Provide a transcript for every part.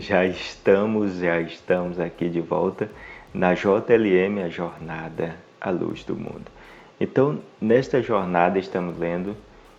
já estamos aqui de volta na JLM, a Jornada à Luz do Mundo. Então, nesta jornada estamos lendo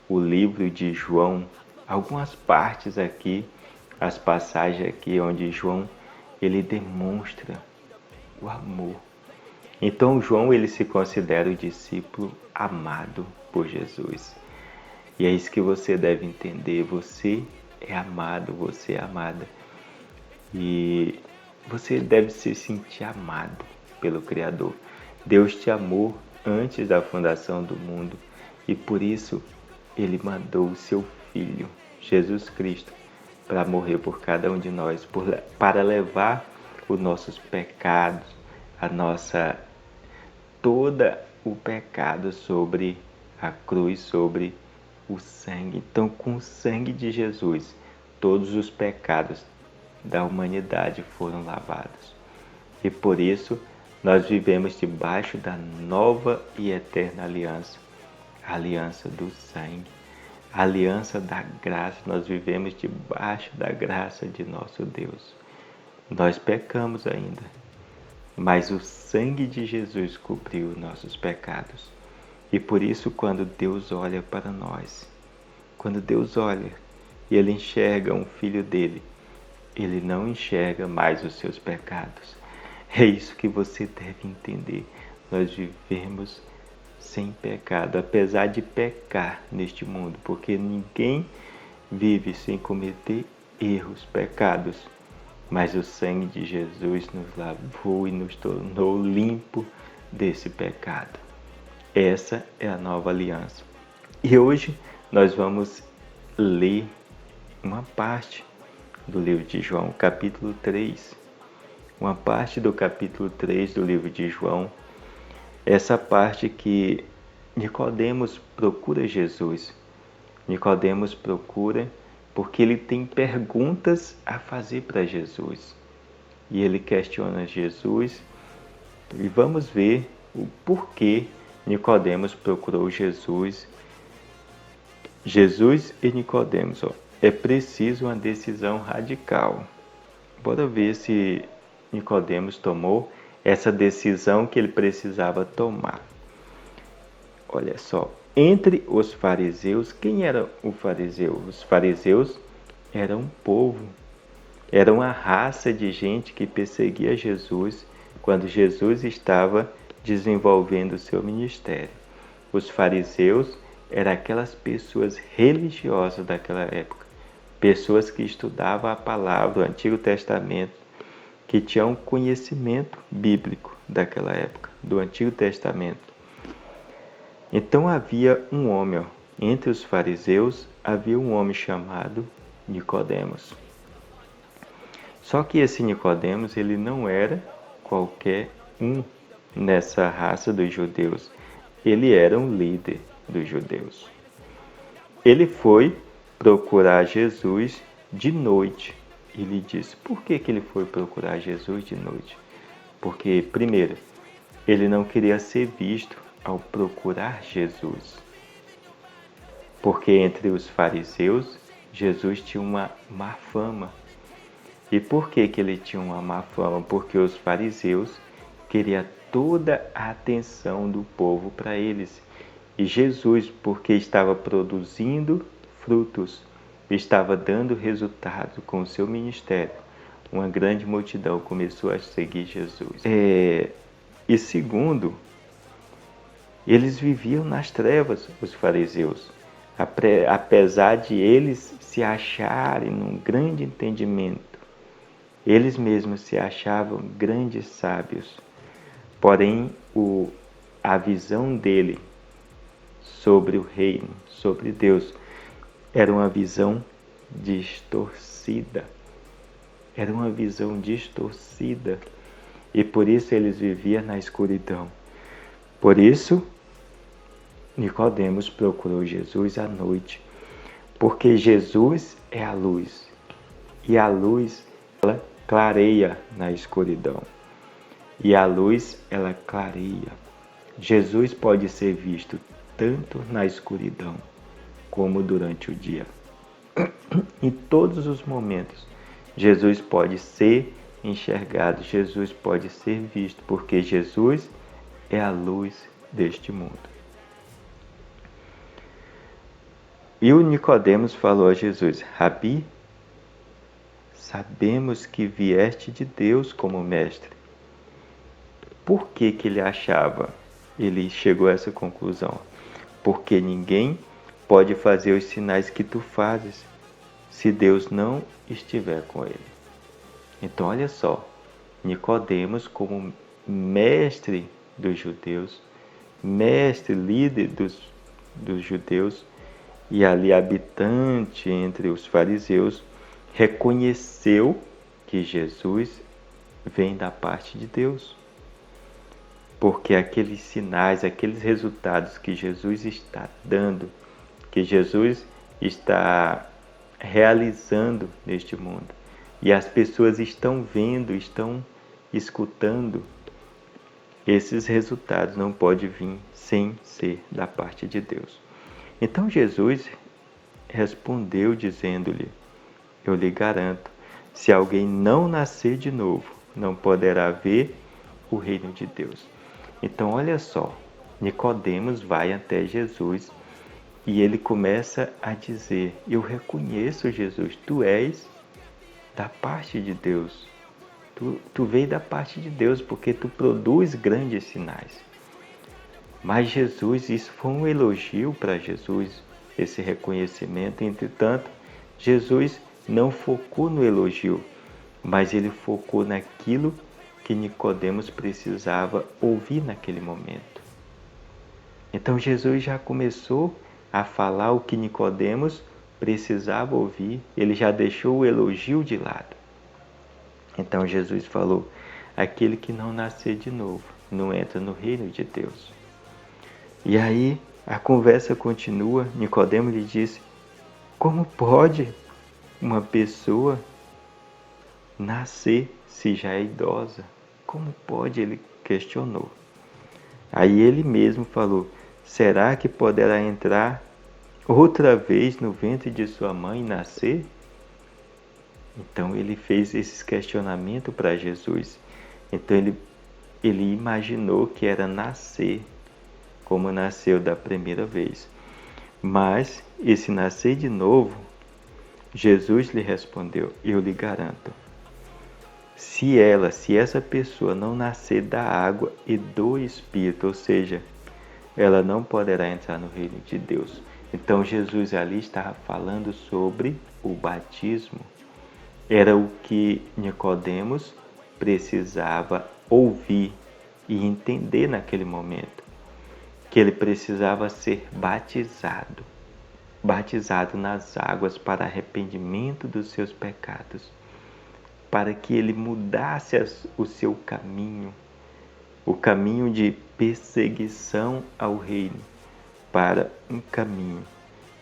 o livro de João, algumas partes aqui, as passagens aqui onde João ele demonstra o amor. Então, João ele se considera o discípulo amado por Jesus. E é isso que você deve entender, você é amado, você é amada. E você deve se sentir amado pelo Criador. Deus te amou antes da fundação do mundo e por isso Ele mandou o seu Filho, Jesus Cristo, para morrer por cada um de nós, para levar os nossos pecados, todo o pecado sobre a cruz, sobre o sangue. Então, com o sangue de Jesus, todos os pecados da humanidade foram lavados. E por isso, nós vivemos debaixo da nova e eterna aliança, a aliança do sangue, a aliança da graça. Nós vivemos debaixo da graça de nosso Deus. Nós pecamos ainda, mas o sangue de Jesus cobriu nossos pecados. E por isso, quando Deus olha para nós, quando Deus olha e Ele enxerga um filho dele, Ele não enxerga mais os seus pecados. É isso que você deve entender. Nós vivemos sem pecado, apesar de pecar neste mundo, porque ninguém vive sem cometer erros, pecados. Mas o sangue de Jesus nos lavou e nos tornou limpo desse pecado. Essa é a nova aliança. E hoje nós vamos ler uma parte do livro de João, capítulo 3. Uma parte do capítulo 3 do livro de João. Essa parte que Nicodemos procura Jesus. Nicodemos procura porque ele tem perguntas a fazer para Jesus. E ele questiona Jesus. E vamos ver o porquê Nicodemos procurou Jesus. Jesus e Nicodemos, é preciso uma decisão radical. Bora ver se Nicodemos tomou essa decisão que ele precisava tomar. Olha só, entre os fariseus, quem era o fariseu? Os fariseus eram um povo, era uma raça de gente que perseguia Jesus quando Jesus estava desenvolvendo o seu ministério. Os fariseus eram aquelas pessoas religiosas daquela época, pessoas que estudavam a palavra, o Antigo Testamento, que tinham conhecimento bíblico daquela época, do Antigo Testamento. Então havia um homem, entre os fariseus havia um homem chamado Nicodemos. Só que esse Nicodemos, ele não era qualquer um nessa raça dos judeus. Ele era um líder dos judeus. Ele foi procurar Jesus de noite. Ele disse, por que ele foi procurar Jesus de noite? Porque, primeiro, ele não queria ser visto ao procurar Jesus. Porque entre os fariseus, Jesus tinha uma má fama. E por que ele tinha uma má fama? Porque os fariseus queriam toda a atenção do povo para eles. E Jesus, porque estava produzindo frutos, estava dando resultado com o seu ministério, uma grande multidão começou a seguir Jesus. E segundo, eles viviam nas trevas, os fariseus. Apesar de eles se acharem num grande entendimento, eles mesmos se achavam grandes sábios. Porém, a visão dele sobre o reino, sobre Deus, era uma visão distorcida. Era uma visão distorcida. E por isso eles viviam na escuridão. Por isso, Nicodemos procurou Jesus à noite. Porque Jesus é a luz. E a luz, ela clareia na escuridão. E a luz, ela clareia. Jesus pode ser visto tanto na escuridão como durante o dia. Em todos os momentos, Jesus pode ser enxergado, Jesus pode ser visto, porque Jesus é a luz deste mundo. E o Nicodemos falou a Jesus: Rabi, sabemos que vieste de Deus como mestre. Por que ele achava? Ele chegou a essa conclusão. Porque ninguém pode fazer os sinais que tu fazes se Deus não estiver com ele. Então olha só, Nicodemos como mestre dos judeus, mestre, líder dos judeus, e ali habitante entre os fariseus, reconheceu que Jesus vem da parte de Deus. Porque aqueles sinais, aqueles resultados que Jesus está dando, que Jesus está realizando neste mundo, e as pessoas estão vendo, estão escutando, esses resultados não podem vir sem ser da parte de Deus. Então Jesus respondeu dizendo-lhe: eu lhe garanto, se alguém não nascer de novo, não poderá ver o reino de Deus. Então olha só, Nicodemos vai até Jesus e ele começa a dizer: eu reconheço, Jesus, tu és da parte de Deus. Tu veio da parte de Deus porque tu produz grandes sinais. Mas Jesus, isso foi um elogio para Jesus, esse reconhecimento. Entretanto, Jesus não focou no elogio, mas ele focou naquilo que Nicodemos precisava ouvir naquele momento. Então Jesus já começou a falar o que Nicodemos precisava ouvir, ele já deixou o elogio de lado. Então Jesus falou: aquele que não nascer de novo não entra no reino de Deus. E aí a conversa continua. Nicodemos lhe disse: como pode uma pessoa nascer se já é idosa? Como pode? Ele questionou. Aí ele mesmo falou: será que poderá entrar outra vez no ventre de sua mãe e nascer? Então ele fez esse questionamento para Jesus. Então ele imaginou que era nascer como nasceu da primeira vez. Mas esse nascer de novo, Jesus lhe respondeu: eu lhe garanto, se essa pessoa não nascer da água e do Espírito, ou seja, ela não poderá entrar no reino de Deus. Então Jesus ali estava falando sobre o batismo. Era o que Nicodemos precisava ouvir e entender naquele momento, que ele precisava ser batizado nas águas para arrependimento dos seus pecados, para que ele mudasse o seu caminho, o caminho de perseguição ao reino, para um caminho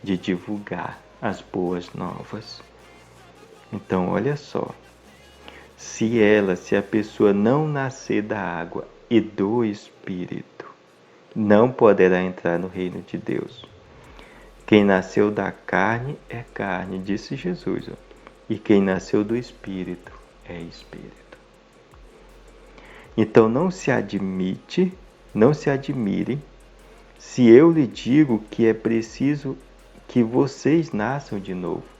de divulgar as boas novas. Então, olha só, se a pessoa não nascer da água e do Espírito, não poderá entrar no reino de Deus. Quem nasceu da carne é carne, disse Jesus, e quem nasceu do Espírito é Espírito. Então não se admire se eu lhe digo que é preciso que vocês nasçam de novo.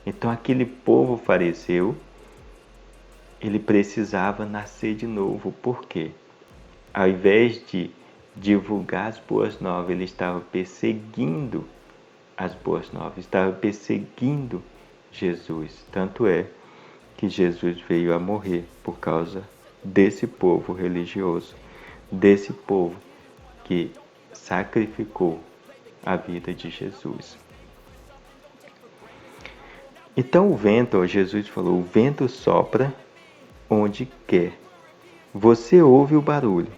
Então aquele povo fariseu, ele precisava nascer de novo. Por quê? Ao invés de divulgar as boas novas, ele estava perseguindo as boas novas, estava perseguindo Jesus. Tanto é que Jesus veio a morrer por causa desse povo religioso, desse povo que sacrificou a vida de Jesus. Então o vento, Jesus falou, o vento sopra onde quer. Você ouve o barulho,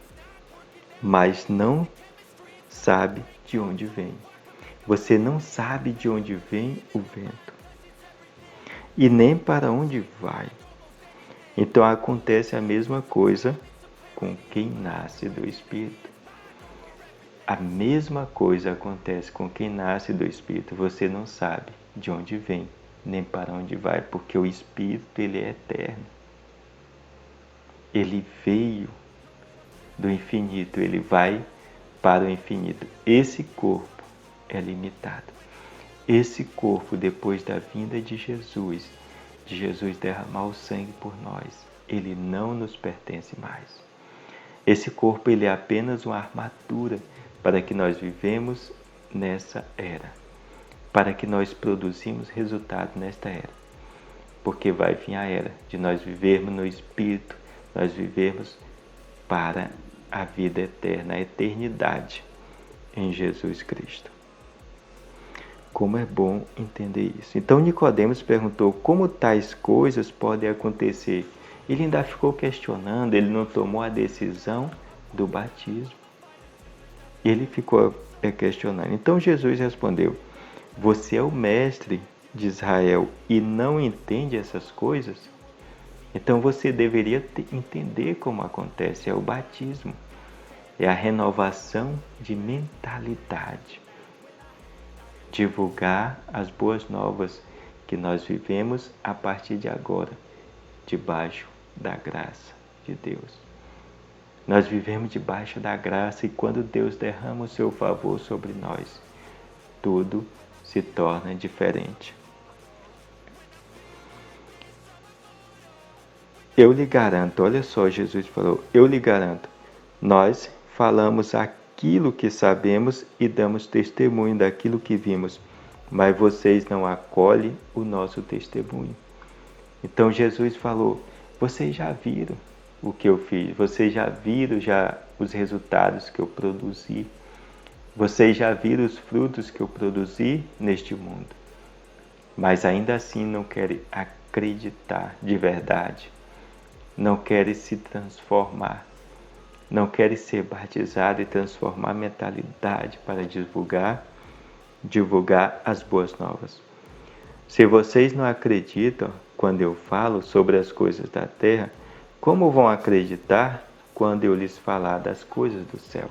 mas não sabe de onde vem. Você não sabe de onde vem o vento e nem para onde vai. Então acontece a mesma coisa com quem nasce do Espírito. A mesma coisa acontece com quem nasce do Espírito. Você não sabe de onde vem nem para onde vai, porque o Espírito ele é eterno. Ele veio do infinito, ele vai para o infinito. Esse corpo é limitado. Esse corpo, depois da vinda de Jesus derramar o sangue por nós, ele não nos pertence mais. Esse corpo ele é apenas uma armadura para que nós vivemos nessa era, para que nós produzimos resultado nesta era. Porque vai vir a era de nós vivermos no Espírito, nós vivermos para a vida eterna, a eternidade em Jesus Cristo. Como é bom entender isso. Então Nicodemos perguntou como tais coisas podem acontecer. Ele ainda ficou questionando, ele não tomou a decisão do batismo. Ele ficou questionando. Então Jesus respondeu: você é o mestre de Israel e não entende essas coisas? Então você deveria entender como acontece, é o batismo. É a renovação de mentalidade. Divulgar as boas novas que nós vivemos a partir de agora, debaixo da graça de Deus. Nós vivemos debaixo da graça e quando Deus derrama o seu favor sobre nós, tudo se torna diferente. Eu lhe garanto, olha só, Jesus falou, eu lhe garanto, nós falamos aquilo que sabemos e damos testemunho daquilo que vimos, mas vocês não acolhem o nosso testemunho. Então Jesus falou, vocês já viram o que eu fiz, vocês já viram os resultados que eu produzi, vocês já viram os frutos que eu produzi neste mundo, mas ainda assim não querem acreditar de verdade, não querem se transformar, não querem ser batizados e transformar a mentalidade para divulgar as boas novas. Se vocês não acreditam quando eu falo sobre as coisas da terra, como vão acreditar quando eu lhes falar das coisas do céu?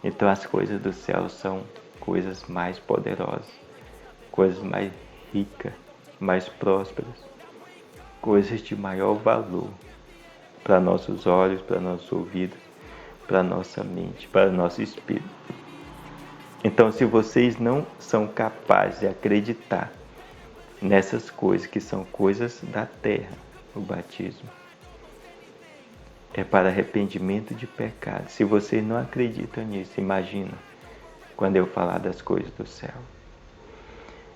Então as coisas do céu são coisas mais poderosas, coisas mais ricas, mais prósperas, coisas de maior valor para nossos olhos, para nossos ouvidos, para nossa mente, para nosso espírito. Então, se vocês não são capazes de acreditar nessas coisas que são coisas da terra, o batismo é para arrependimento de pecado. Se vocês não acreditam nisso, imagina quando eu falar das coisas do céu.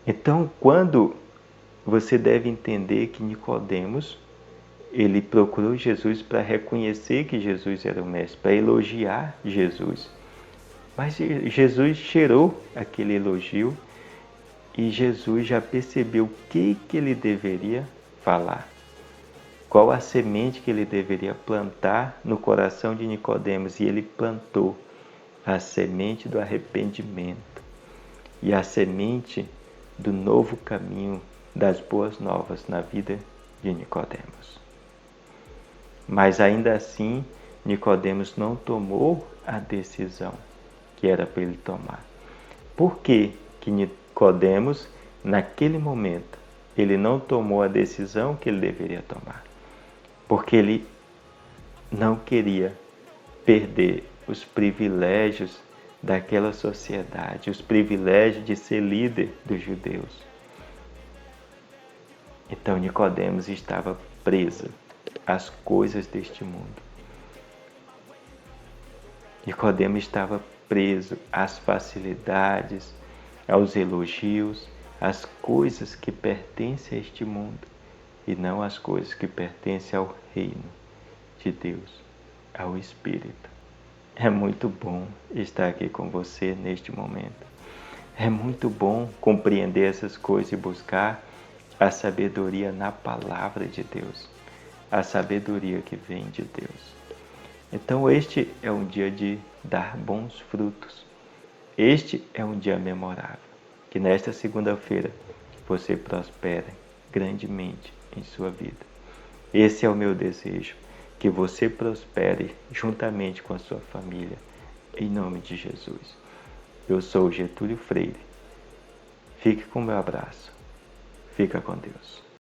Então, quando você deve entender que Nicodemos, ele procurou Jesus para reconhecer que Jesus era o mestre, para elogiar Jesus. Mas Jesus cheirou aquele elogio e Jesus já percebeu o que ele deveria falar. Qual a semente que ele deveria plantar no coração de Nicodemos, e ele plantou a semente do arrependimento e a semente do novo caminho das boas novas na vida de Nicodemos. Mas ainda assim, Nicodemos não tomou a decisão que era para ele tomar. Por que Nicodemos, naquele momento, ele não tomou a decisão que ele deveria tomar? Porque ele não queria perder os privilégios daquela sociedade, os privilégios de ser líder dos judeus. Então Nicodemos estava preso às coisas deste mundo. Nicodemos estava preso às facilidades, aos elogios, às coisas que pertencem a este mundo e não às coisas que pertencem ao reino de Deus, ao Espírito. É muito bom estar aqui com você neste momento. É muito bom compreender essas coisas e buscar a sabedoria na palavra de Deus, a sabedoria que vem de Deus. Então este é um dia de dar bons frutos. Este é um dia memorável. Que nesta segunda-feira você prospere grandemente em sua vida. Esse é o meu desejo, que você prospere juntamente com a sua família, em nome de Jesus. Eu sou Getúlio Freire. Fique com o meu abraço. Fica com Deus.